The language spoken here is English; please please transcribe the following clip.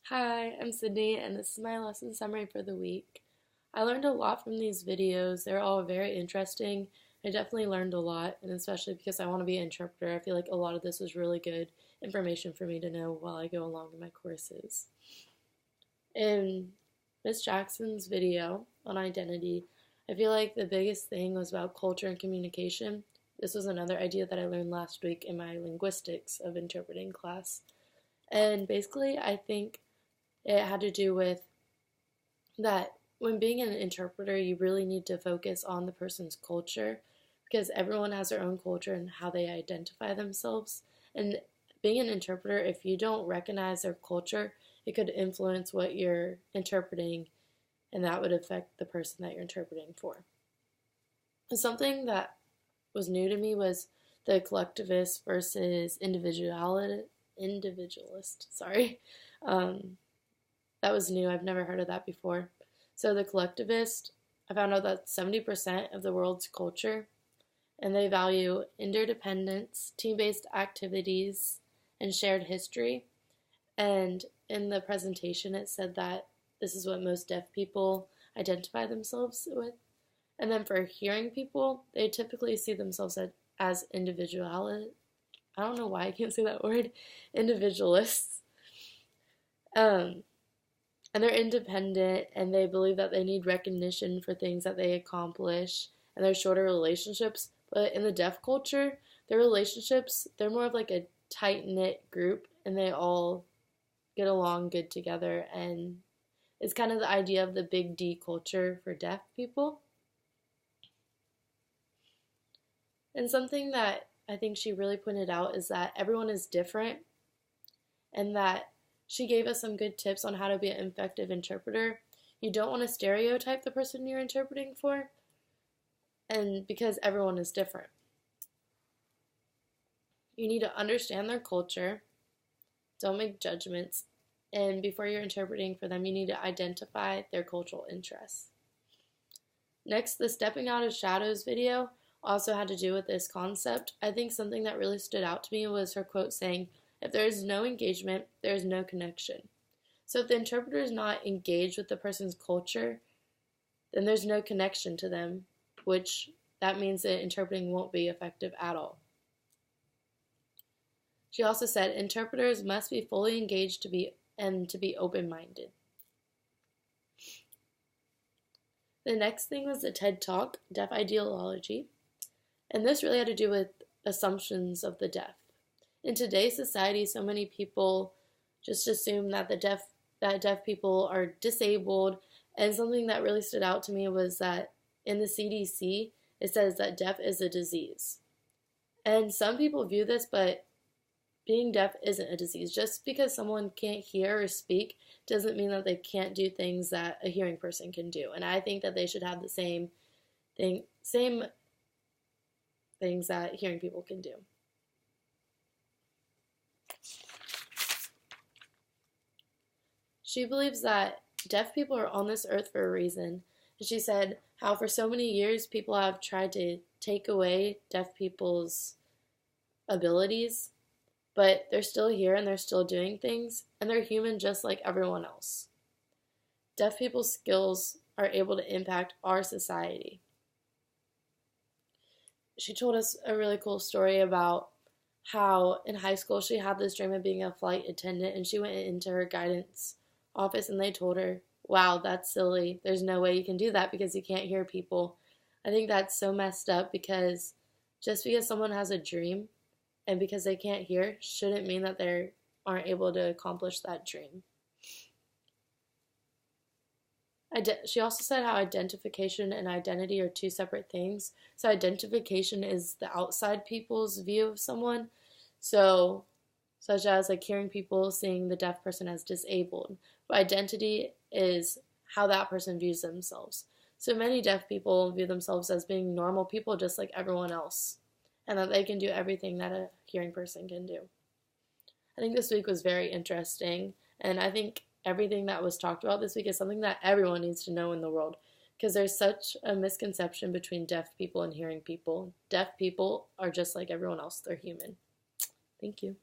Hi, I'm Sydney, and this is my lesson summary for the week. I learned a lot from these videos. They're all very interesting. I definitely learned a lot, and especially because I want to be an interpreter, I feel like a lot of this was really good information for me to know while I go along in my courses. In Miss Jackson's video on identity, I feel like the biggest thing was about culture and communication. This was another idea that I learned last week in my linguistics of interpreting class. And basically, I think it had to do with that when being an interpreter, you really need to focus on the person's culture because everyone has their own culture and how they identify themselves. And being an interpreter, if you don't recognize their culture, it could influence what you're interpreting, and that would affect the person that you're interpreting for. And something that was new to me was the collectivist versus individualist. Sorry. That was new. I've never heard of that before. So the collectivist, I found out that 70% of the world's culture, and they value interdependence, team-based activities, and shared history. And in the presentation, it said that this is what most deaf people identify themselves with. And then for hearing people, they typically see themselves as individuality. I don't know why I can't say that word. Individualists. And they're independent, and they believe that they need recognition for things that they accomplish, and they're shorter relationships. But in the deaf culture, their relationships, they're more of like a tight-knit group, and they all get along good together, and it's kind of the idea of the big D culture for deaf people. And something that I think she really pointed out is that everyone is different, and that she gave us some good tips on how to be an effective interpreter. You don't want to stereotype the person you're interpreting for, and because everyone is different. You need to understand their culture, don't make judgments, and before you're interpreting for them, you need to identify their cultural interests. Next, the Stepping Out of Shadows video also had to do with this concept. I think something that really stood out to me was her quote saying, "If there is no engagement, there is no connection." So if the interpreter is not engaged with the person's culture, then there's no connection to them, which that means that interpreting won't be effective at all. She also said interpreters must be fully engaged to be open-minded. The next thing was the TED Talk, Deaf Ideology, and this really had to do with assumptions of the deaf. In today's society, so many people just assume that deaf people are disabled, and something that really stood out to me was that in the CDC, it says that deaf is a disease. And some people view this, but being deaf isn't a disease. Just because someone can't hear or speak doesn't mean that they can't do things that a hearing person can do. And I think that they should have the same things that hearing people can do. She believes that deaf people are on this earth for a reason. And she said how for so many years people have tried to take away deaf people's abilities, but they're still here and they're still doing things, and they're human just like everyone else. Deaf people's skills are able to impact our society. She told us a really cool story about how in high school she had this dream of being a flight attendant, and she went into her guidance office and they told her, "Wow, that's silly. There's no way you can do that because you can't hear people." I think that's so messed up because just because someone has a dream and because they can't hear shouldn't mean that they aren't able to accomplish that dream. She also said how identification and identity are two separate things. So identification is the outside people's view of someone. So, such as like hearing people seeing the deaf person as disabled. But identity is how that person views themselves. So many deaf people view themselves as being normal people just like everyone else, and that they can do everything that a hearing person can do. I think this week was very interesting, and I think everything that was talked about this week is something that everyone needs to know in the world, because there's such a misconception between deaf people and hearing people. Deaf people are just like everyone else. They're human. Thank you.